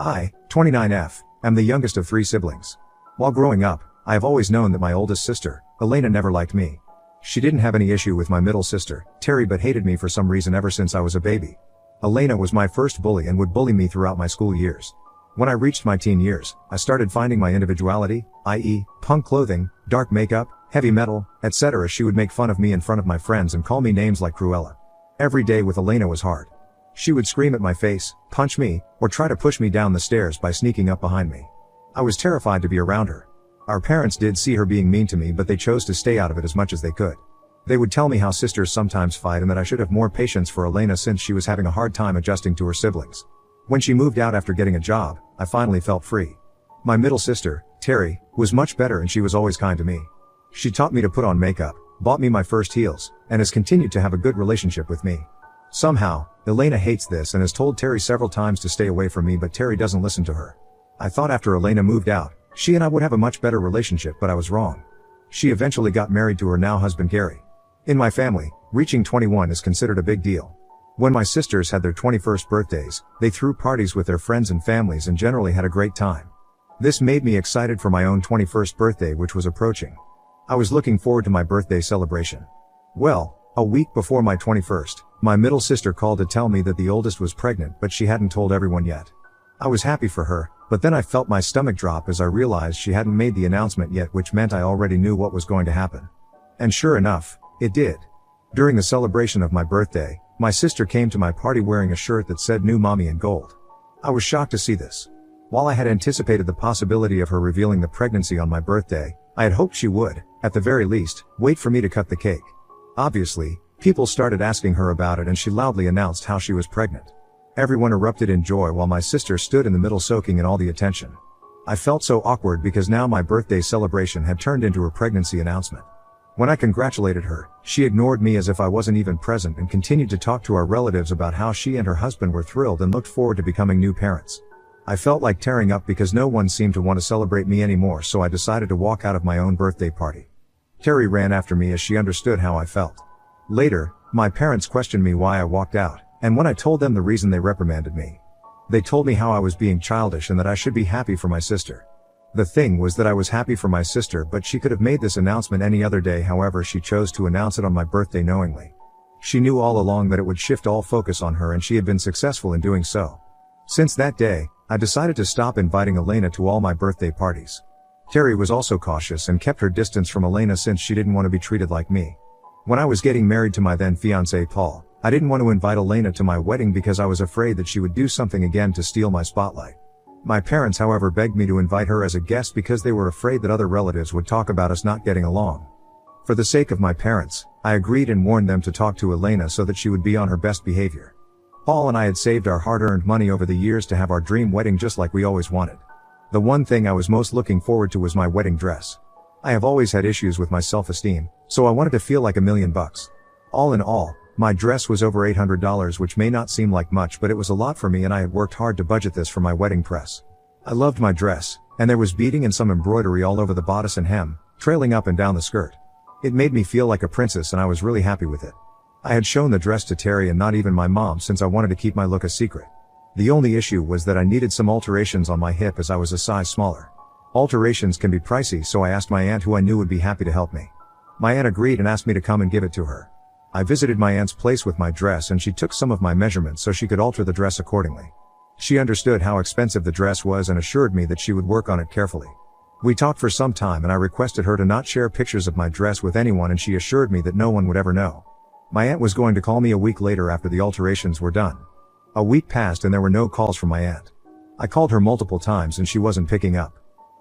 I, 29F, am the youngest of 3 siblings. While growing up, I have always known that my oldest sister, Elena, never liked me. She didn't have any issue with my middle sister, Terry, but hated me for some reason ever since I was a baby. Elena was my first bully and would bully me throughout my school years. When I reached my teen years, I started finding my individuality, i.e., punk clothing, dark makeup, heavy metal, etc. She would make fun of me in front of my friends and call me names like Cruella. Every day with Elena was hard. She would scream at my face, punch me, or try to push me down the stairs by sneaking up behind me. I was terrified to be around her. Our parents did see her being mean to me, but they chose to stay out of it as much as they could. They would tell me how sisters sometimes fight and that I should have more patience for Elena since she was having a hard time adjusting to her siblings. When she moved out after getting a job, I finally felt free. My middle sister, Terry, was much better and she was always kind to me. She taught me to put on makeup, bought me my first heels, and has continued to have a good relationship with me. Somehow, Elena hates this and has told Terry several times to stay away from me, but Terry doesn't listen to her. I thought after Elena moved out, she and I would have a much better relationship, but I was wrong. She eventually got married to her now husband Gary. In my family, reaching 21 is considered a big deal. When my sisters had their 21st birthdays, they threw parties with their friends and families and generally had a great time. This made me excited for my own 21st birthday, which was approaching. I was looking forward to my birthday celebration. Well, a week before my 21st, my middle sister called to tell me that the oldest was pregnant, but she hadn't told everyone yet. I was happy for her, but then I felt my stomach drop as I realized she hadn't made the announcement yet, which meant I already knew what was going to happen. And sure enough, it did. During the celebration of my birthday, my sister came to my party wearing a shirt that said "New Mommy" in gold. I was shocked to see this. While I had anticipated the possibility of her revealing the pregnancy on my birthday, I had hoped she would, at the very least, wait for me to cut the cake. Obviously, people started asking her about it and she loudly announced how she was pregnant. Everyone erupted in joy while my sister stood in the middle soaking in all the attention. I felt so awkward because now my birthday celebration had turned into her pregnancy announcement. When I congratulated her, she ignored me as if I wasn't even present and continued to talk to our relatives about how she and her husband were thrilled and looked forward to becoming new parents. I felt like tearing up because no one seemed to want to celebrate me anymore, so I decided to walk out of my own birthday party. Terry ran after me as she understood how I felt. Later, my parents questioned me why I walked out, and when I told them the reason, they reprimanded me. They told me how I was being childish and that I should be happy for my sister. The thing was that I was happy for my sister, but she could have made this announcement any other day. However, she chose to announce it on my birthday knowingly. She knew all along that it would shift all focus on her, and she had been successful in doing so. Since that day, I decided to stop inviting Elena to all my birthday parties. Terry was also cautious and kept her distance from Elena since she didn't want to be treated like me. When I was getting married to my then fiancé Paul, I didn't want to invite Elena to my wedding because I was afraid that she would do something again to steal my spotlight. My parents, however, begged me to invite her as a guest because they were afraid that other relatives would talk about us not getting along. For the sake of my parents, I agreed and warned them to talk to Elena so that she would be on her best behavior. Paul and I had saved our hard-earned money over the years to have our dream wedding just like we always wanted. The one thing I was most looking forward to was my wedding dress. I have always had issues with my self-esteem, so I wanted to feel like $1,000,000. All in all, my dress was over $800, which may not seem like much, but it was a lot for me, and I had worked hard to budget this for my wedding press. I loved my dress, and there was beading and some embroidery all over the bodice and hem, trailing up and down the skirt. It made me feel like a princess and I was really happy with it. I had shown the dress to Terry and not even my mom since I wanted to keep my look a secret. The only issue was that I needed some alterations on my hip as I was a size smaller. Alterations can be pricey, so I asked my aunt, who I knew would be happy to help me. My aunt agreed and asked me to come and give it to her. I visited my aunt's place with my dress and she took some of my measurements so she could alter the dress accordingly. She understood how expensive the dress was and assured me that she would work on it carefully. We talked for some time and I requested her to not share pictures of my dress with anyone, and she assured me that no one would ever know. My aunt was going to call me a week later after the alterations were done. A week passed and there were no calls from my aunt. I called her multiple times and she wasn't picking up.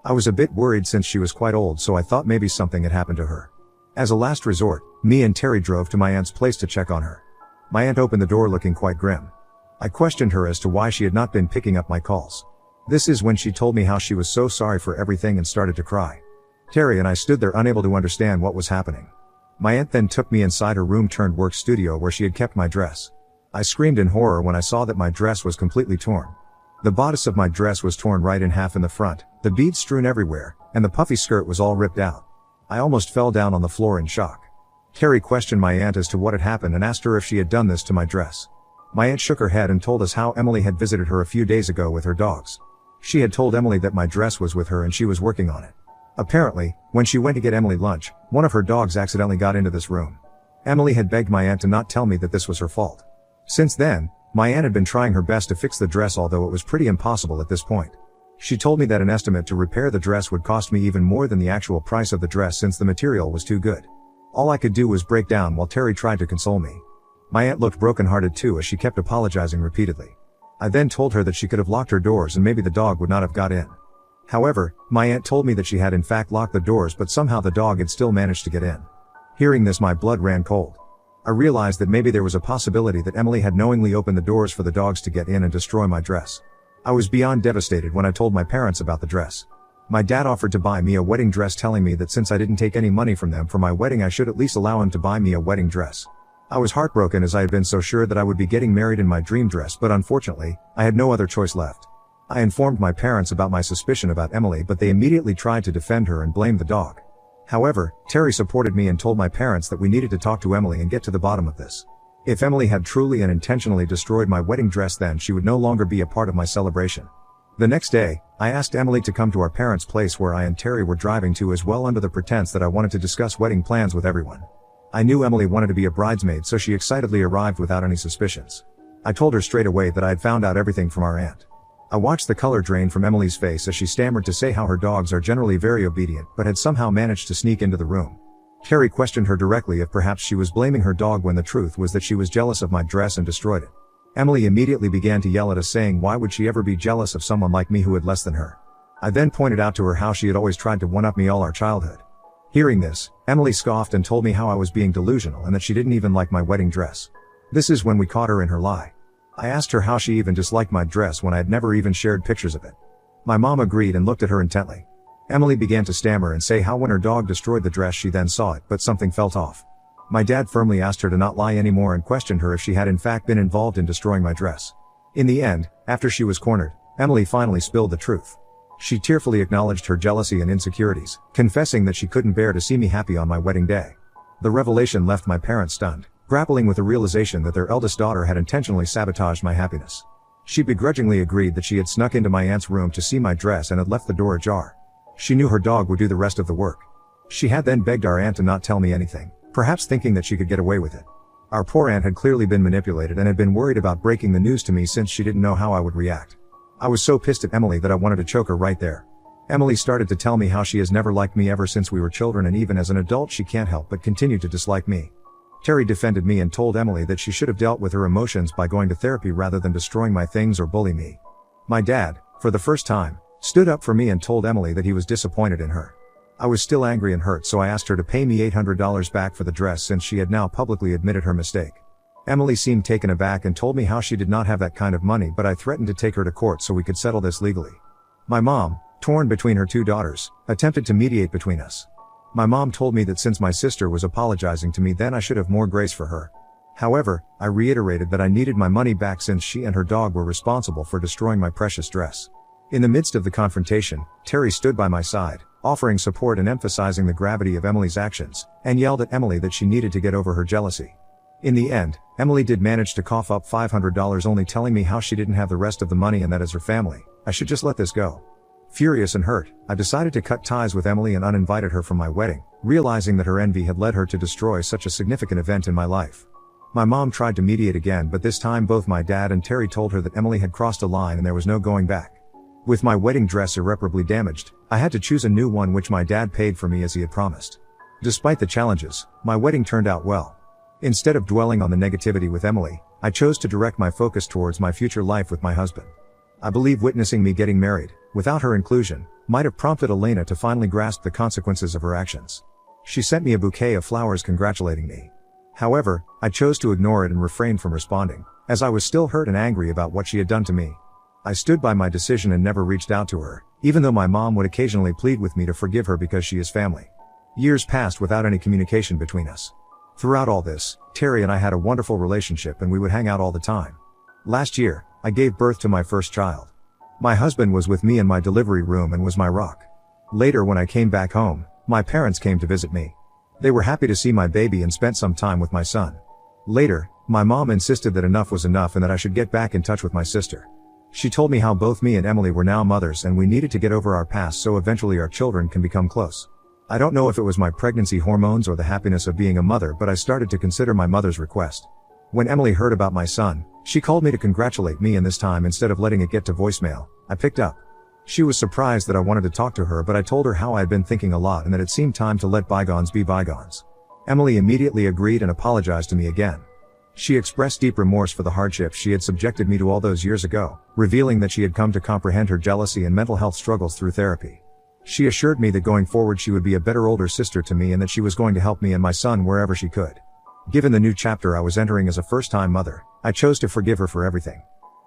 I was a bit worried since she was quite old, so I thought maybe something had happened to her. As a last resort, me and Terry drove to my aunt's place to check on her. My aunt opened the door looking quite grim. I questioned her as to why she had not been picking up my calls. This is when she told me how she was so sorry for everything and started to cry. Terry and I stood there unable to understand what was happening. My aunt then took me inside her room turned work studio where she had kept my dress. I screamed in horror when I saw that my dress was completely torn. The bodice of my dress was torn right in half in the front, the beads strewn everywhere, and the puffy skirt was all ripped out. I almost fell down on the floor in shock. Terry questioned my aunt as to what had happened and asked her if she had done this to my dress. My aunt shook her head and told us how Emily had visited her a few days ago with her dogs. She had told Emily that my dress was with her and she was working on it. Apparently, when she went to get Emily lunch, one of her dogs accidentally got into this room. Emily had begged my aunt to not tell me that this was her fault. Since then, my aunt had been trying her best to fix the dress, although it was pretty impossible at this point. She told me that an estimate to repair the dress would cost me even more than the actual price of the dress since the material was too good. All I could do was break down while Terry tried to console me. My aunt looked brokenhearted too as she kept apologizing repeatedly. I then told her that she could have locked her doors and maybe the dog would not have got in. However, my aunt told me that she had in fact locked the doors, but somehow the dog had still managed to get in. Hearing this, my blood ran cold. I realized that maybe there was a possibility that Emily had knowingly opened the doors for the dogs to get in and destroy my dress. I was beyond devastated when I told my parents about the dress. My dad offered to buy me a wedding dress, telling me that since I didn't take any money from them for my wedding, I should at least allow him to buy me a wedding dress. I was heartbroken as I had been so sure that I would be getting married in my dream dress, but unfortunately, I had no other choice left. I informed my parents about my suspicion about Emily, but they immediately tried to defend her and blame the dog. However, Terry supported me and told my parents that we needed to talk to Emily and get to the bottom of this. If Emily had truly and intentionally destroyed my wedding dress, then she would no longer be a part of my celebration. The next day, I asked Emily to come to our parents' place where I and Terry were driving to as well, under the pretense that I wanted to discuss wedding plans with everyone. I knew Emily wanted to be a bridesmaid, so she excitedly arrived without any suspicions. I told her straight away that I had found out everything from our aunt. I watched the color drain from Emily's face as she stammered to say how her dogs are generally very obedient but had somehow managed to sneak into the room. Terry questioned her directly if perhaps she was blaming her dog, when the truth was that she was jealous of my dress and destroyed it. Emily immediately began to yell at us, saying why would she ever be jealous of someone like me who had less than her. I then pointed out to her how she had always tried to one-up me all our childhood. Hearing this, Emily scoffed and told me how I was being delusional and that she didn't even like my wedding dress. This is when we caught her in her lie. I asked her how she even disliked my dress when I had never even shared pictures of it. My mom agreed and looked at her intently. Emily began to stammer and say how when her dog destroyed the dress she then saw it, but something felt off. My dad firmly asked her to not lie anymore and questioned her if she had in fact been involved in destroying my dress. In the end, after she was cornered, Emily finally spilled the truth. She tearfully acknowledged her jealousy and insecurities, confessing that she couldn't bear to see me happy on my wedding day. The revelation left my parents stunned, grappling with the realization that their eldest daughter had intentionally sabotaged my happiness. She begrudgingly agreed that she had snuck into my aunt's room to see my dress and had left the door ajar. She knew her dog would do the rest of the work. She had then begged our aunt to not tell me anything, perhaps thinking that she could get away with it. Our poor aunt had clearly been manipulated and had been worried about breaking the news to me since she didn't know how I would react. I was so pissed at Emily that I wanted to choke her right there. Emily started to tell me how she has never liked me ever since we were children, and even as an adult she can't help but continue to dislike me. Terry defended me and told Emily that she should have dealt with her emotions by going to therapy rather than destroying my things or bully me. My dad, for the first time, stood up for me and told Emily that he was disappointed in her. I was still angry and hurt, so I asked her to pay me $800 back for the dress since she had now publicly admitted her mistake. Emily seemed taken aback and told me how she did not have that kind of money, but I threatened to take her to court so we could settle this legally. My mom, torn between her two daughters, attempted to mediate between us. My mom told me that since my sister was apologizing to me, then I should have more grace for her. However, I reiterated that I needed my money back since she and her dog were responsible for destroying my precious dress. In the midst of the confrontation, Terry stood by my side, offering support and emphasizing the gravity of Emily's actions, and yelled at Emily that she needed to get over her jealousy. In the end, Emily did manage to cough up $500, only telling me how she didn't have the rest of the money and that as her family, I should just let this go. Furious and hurt, I decided to cut ties with Emily and uninvited her from my wedding, realizing that her envy had led her to destroy such a significant event in my life. My mom tried to mediate again, but this time both my dad and Terry told her that Emily had crossed a line and there was no going back. With my wedding dress irreparably damaged, I had to choose a new one, which my dad paid for me as he had promised. Despite the challenges, my wedding turned out well. Instead of dwelling on the negativity with Emily, I chose to direct my focus towards my future life with my husband. I believe witnessing me getting married, without her inclusion, might have prompted Elena to finally grasp the consequences of her actions. She sent me a bouquet of flowers congratulating me. However, I chose to ignore it and refrain from responding, as I was still hurt and angry about what she had done to me. I stood by my decision and never reached out to her, even though my mom would occasionally plead with me to forgive her because she is family. Years passed without any communication between us. Throughout all this, Terry and I had a wonderful relationship and we would hang out all the time. Last year, I gave birth to my first child. My husband was with me in my delivery room and was my rock. Later, when I came back home, my parents came to visit me. They were happy to see my baby and spent some time with my son. Later, my mom insisted that enough was enough and that I should get back in touch with my sister. She told me how both me and Emily were now mothers and we needed to get over our past so eventually our children can become close. I don't know if it was my pregnancy hormones or the happiness of being a mother, but I started to consider my mother's request. When Emily heard about my son, she called me to congratulate me, and this time instead of letting it get to voicemail, I picked up. She was surprised that I wanted to talk to her, but I told her how I had been thinking a lot and that it seemed time to let bygones be bygones. Emily immediately agreed and apologized to me again. She expressed deep remorse for the hardships she had subjected me to all those years ago, revealing that she had come to comprehend her jealousy and mental health struggles through therapy. She assured me that going forward she would be a better older sister to me and that she was going to help me and my son wherever she could. Given the new chapter I was entering as a first-time mother, I chose to forgive her for everything.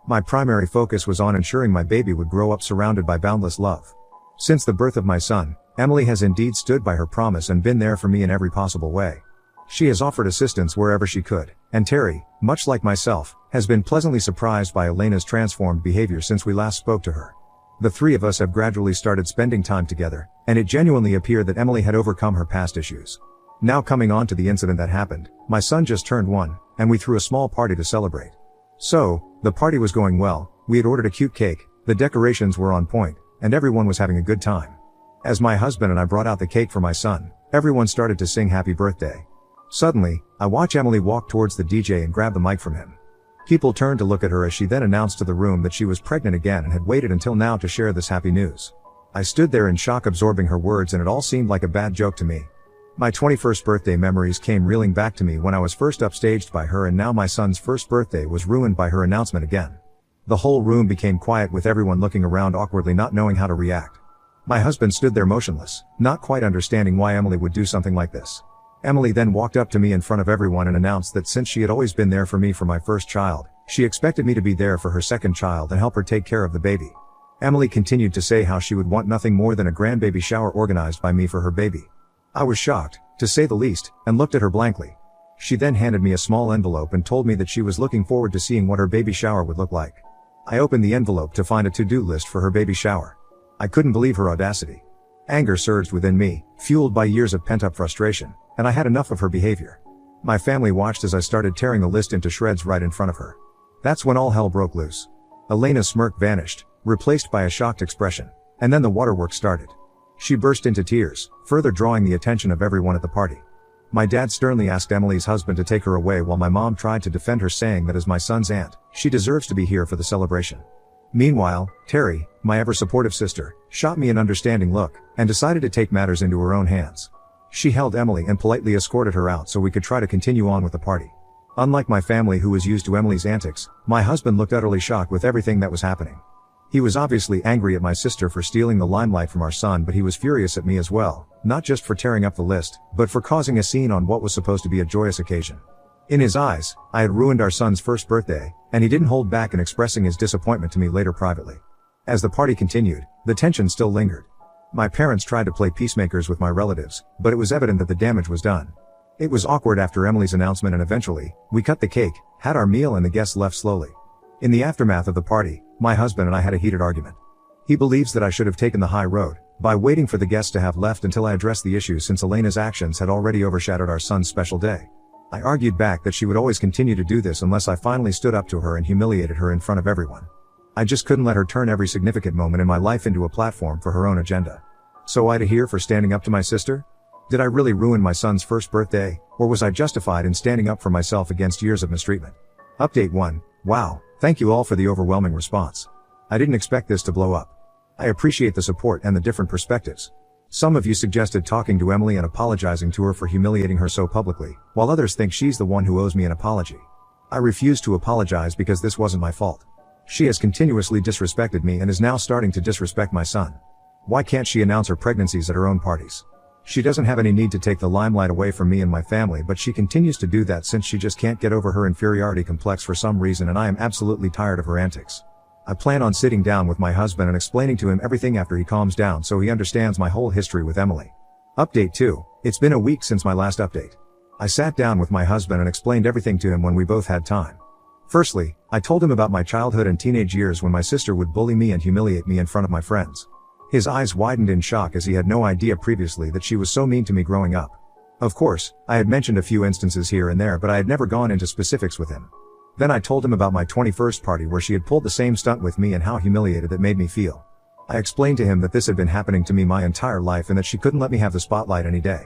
My primary focus was on ensuring my baby would grow up surrounded by boundless love. Since the birth of my son, Emily has indeed stood by her promise and been there for me in every possible way. She has offered assistance wherever she could, and Terry, much like myself, has been pleasantly surprised by Elena's transformed behavior since we last spoke to her. The three of us have gradually started spending time together, and it genuinely appeared that Emily had overcome her past issues. Now coming on to the incident that happened, my son just turned 1, and we threw a small party to celebrate. So, the party was going well, we had ordered a cute cake, the decorations were on point, and everyone was having a good time. As my husband and I brought out the cake for my son, everyone started to sing happy birthday. Suddenly, I watch Emily walk towards the DJ and grab the mic from him. People turned to look at her as she then announced to the room that she was pregnant again and had waited until now to share this happy news. I stood there in shock absorbing her words, and it all seemed like a bad joke to me. My 21st birthday memories came reeling back to me when I was first upstaged by her, and now my son's first birthday was ruined by her announcement again. The whole room became quiet with everyone looking around awkwardly, not knowing how to react. My husband stood there motionless, not quite understanding why Emily would do something like this. Emily then walked up to me in front of everyone and announced that since she had always been there for me for my first child, she expected me to be there for her second child and help her take care of the baby. Emily continued to say how she would want nothing more than a grandbaby shower organized by me for her baby. I was shocked, to say the least, and looked at her blankly. She then handed me a small envelope and told me that she was looking forward to seeing what her baby shower would look like. I opened the envelope to find a to-do list for her baby shower. I couldn't believe her audacity. Anger surged within me, fueled by years of pent-up frustration, and I had enough of her behavior. My family watched as I started tearing the list into shreds right in front of her. That's when all hell broke loose. Elena's smirk vanished, replaced by a shocked expression, and then the waterworks started. She burst into tears, further drawing the attention of everyone at the party. My dad sternly asked Emily's husband to take her away while my mom tried to defend her, saying that as my son's aunt, she deserves to be here for the celebration. Meanwhile, Terry, my ever-supportive sister, shot me an understanding look, and decided to take matters into her own hands. She held Emily and politely escorted her out so we could try to continue on with the party. Unlike my family, who was used to Emily's antics, my husband looked utterly shocked with everything that was happening. He was obviously angry at my sister for stealing the limelight from our son, but he was furious at me as well, not just for tearing up the list, but for causing a scene on what was supposed to be a joyous occasion. In his eyes, I had ruined our son's first birthday, and he didn't hold back in expressing his disappointment to me later privately. As the party continued, the tension still lingered. My parents tried to play peacemakers with my relatives, but it was evident that the damage was done. It was awkward after Emily's announcement, and eventually, we cut the cake, had our meal, and the guests left slowly. In the aftermath of the party, my husband and I had a heated argument. He believes that I should have taken the high road, by waiting for the guests to have left until I addressed the issue, since Elena's actions had already overshadowed our son's special day. I argued back that she would always continue to do this unless I finally stood up to her and humiliated her in front of everyone. I just couldn't let her turn every significant moment in my life into a platform for her own agenda. So I to hear for standing up to my sister? Did I really ruin my son's first birthday, or was I justified in standing up for myself against years of mistreatment? Update 1. Wow, thank you all for the overwhelming response. I didn't expect this to blow up. I appreciate the support and the different perspectives. Some of you suggested talking to Emily and apologizing to her for humiliating her so publicly, while others think she's the one who owes me an apology. I refuse to apologize because this wasn't my fault. She has continuously disrespected me and is now starting to disrespect my son. Why can't she announce her pregnancies at her own parties? She doesn't have any need to take the limelight away from me and my family, but she continues to do that since she just can't get over her inferiority complex for some reason, and I am absolutely tired of her antics. I plan on sitting down with my husband and explaining to him everything after he calms down so he understands my whole history with Emily. Update 2. It's been a week since my last update. I sat down with my husband and explained everything to him when we both had time. Firstly, I told him about my childhood and teenage years when my sister would bully me and humiliate me in front of my friends. His eyes widened in shock as he had no idea previously that she was so mean to me growing up. Of course, I had mentioned a few instances here and there, but I had never gone into specifics with him. Then I told him about my 21st party where she had pulled the same stunt with me and how humiliated that made me feel. I explained to him that this had been happening to me my entire life and that she couldn't let me have the spotlight any day.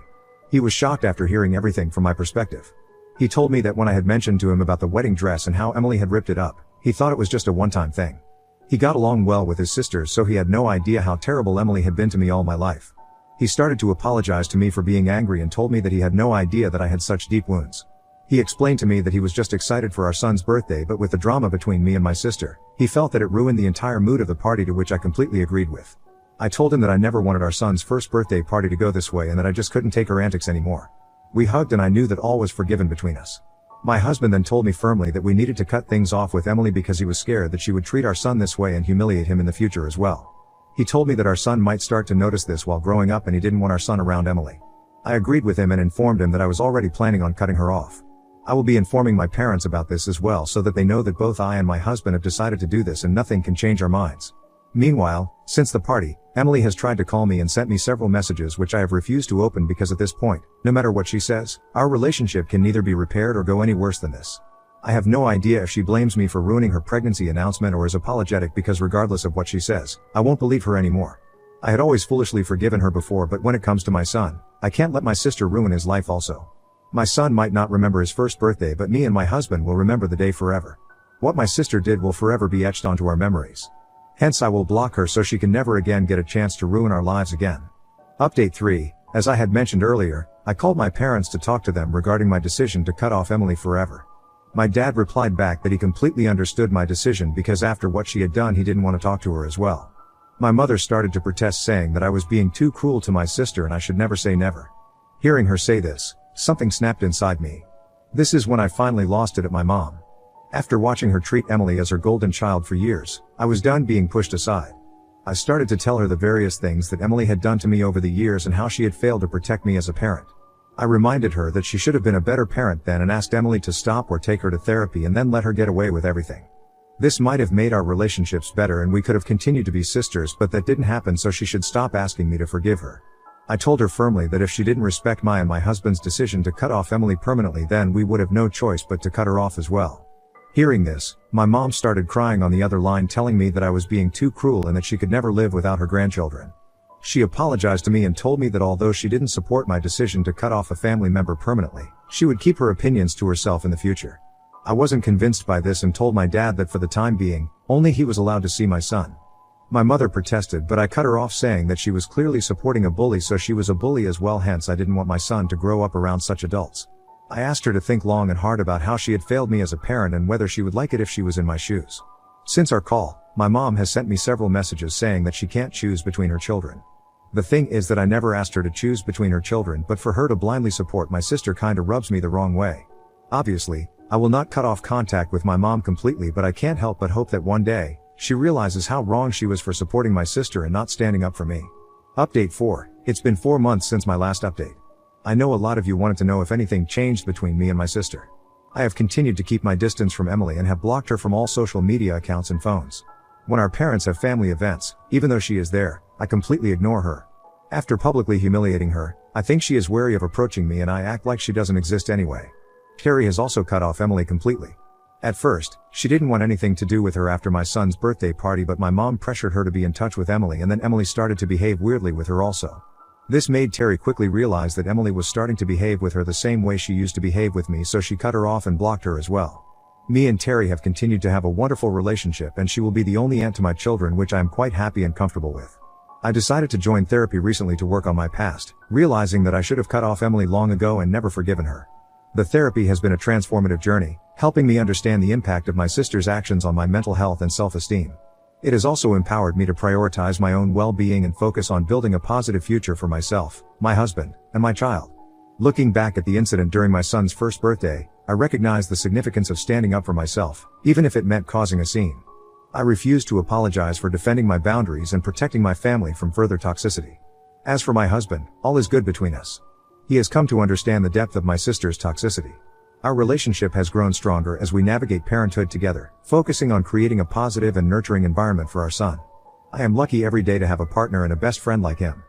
He was shocked after hearing everything from my perspective. He told me that when I had mentioned to him about the wedding dress and how Emily had ripped it up, he thought it was just a one-time thing. He got along well with his sisters, so he had no idea how terrible Emily had been to me all my life. He started to apologize to me for being angry and told me that he had no idea that I had such deep wounds. He explained to me that he was just excited for our son's birthday, but with the drama between me and my sister, he felt that it ruined the entire mood of the party, to which I completely agreed with. I told him that I never wanted our son's first birthday party to go this way and that I just couldn't take her antics anymore. We hugged and I knew that all was forgiven between us. My husband then told me firmly that we needed to cut things off with Emily because he was scared that she would treat our son this way and humiliate him in the future as well. He told me that our son might start to notice this while growing up and he didn't want our son around Emily. I agreed with him and informed him that I was already planning on cutting her off. I will be informing my parents about this as well so that they know that both I and my husband have decided to do this and nothing can change our minds. Meanwhile, since the party, Emily has tried to call me and sent me several messages which I have refused to open because at this point, no matter what she says, our relationship can neither be repaired or go any worse than this. I have no idea if she blames me for ruining her pregnancy announcement or is apologetic because regardless of what she says, I won't believe her anymore. I had always foolishly forgiven her before, but when it comes to my son, I can't let my sister ruin his life also. My son might not remember his first birthday, but me and my husband will remember the day forever. What my sister did will forever be etched onto our memories. Hence I will block her so she can never again get a chance to ruin our lives again. Update 3. As I had mentioned earlier, I called my parents to talk to them regarding my decision to cut off Emily forever. My dad replied back that he completely understood my decision because after what she had done he didn't want to talk to her as well. My mother started to protest, saying that I was being too cruel to my sister and I should never say never. Hearing her say this, something snapped inside me. This is when I finally lost it at my mom. After watching her treat Emily as her golden child for years, I was done being pushed aside. I started to tell her the various things that Emily had done to me over the years and how she had failed to protect me as a parent. I reminded her that she should have been a better parent then and asked Emily to stop or take her to therapy and then let her get away with everything. This might have made our relationships better and we could have continued to be sisters, but that didn't happen, so she should stop asking me to forgive her. I told her firmly that if she didn't respect my and my husband's decision to cut off Emily permanently, then we would have no choice but to cut her off as well. Hearing this, my mom started crying on the other line, telling me that I was being too cruel and that she could never live without her grandchildren. She apologized to me and told me that although she didn't support my decision to cut off a family member permanently, she would keep her opinions to herself in the future. I wasn't convinced by this and told my dad that for the time being, only he was allowed to see my son. My mother protested, but I cut her off, saying that she was clearly supporting a bully, so she was a bully as well, hence I didn't want my son to grow up around such adults. I asked her to think long and hard about how she had failed me as a parent and whether she would like it if she was in my shoes. Since our call, my mom has sent me several messages saying that she can't choose between her children. The thing is that I never asked her to choose between her children, but for her to blindly support my sister kinda rubs me the wrong way. Obviously, I will not cut off contact with my mom completely, but I can't help but hope that one day, she realizes how wrong she was for supporting my sister and not standing up for me. Update 4. It's been 4 months since my last update. I know a lot of you wanted to know if anything changed between me and my sister. I have continued to keep my distance from Emily and have blocked her from all social media accounts and phones. When our parents have family events, even though she is there, I completely ignore her. After publicly humiliating her, I think she is wary of approaching me and I act like she doesn't exist anyway. Carrie has also cut off Emily completely. At first, she didn't want anything to do with her after my son's birthday party, but my mom pressured her to be in touch with Emily, and then Emily started to behave weirdly with her also. This made Terry quickly realize that Emily was starting to behave with her the same way she used to behave with me, so she cut her off and blocked her as well. Me and Terry have continued to have a wonderful relationship and she will be the only aunt to my children, which I am quite happy and comfortable with. I decided to join therapy recently to work on my past, realizing that I should have cut off Emily long ago and never forgiven her. The therapy has been a transformative journey, helping me understand the impact of my sister's actions on my mental health and self-esteem. It has also empowered me to prioritize my own well-being and focus on building a positive future for myself, my husband, and my child. Looking back at the incident during my son's first birthday, I recognize the significance of standing up for myself, even if it meant causing a scene. I refuse to apologize for defending my boundaries and protecting my family from further toxicity. As for my husband, all is good between us. He has come to understand the depth of my sister's toxicity. Our relationship has grown stronger as we navigate parenthood together, focusing on creating a positive and nurturing environment for our son. I am lucky every day to have a partner and a best friend like him.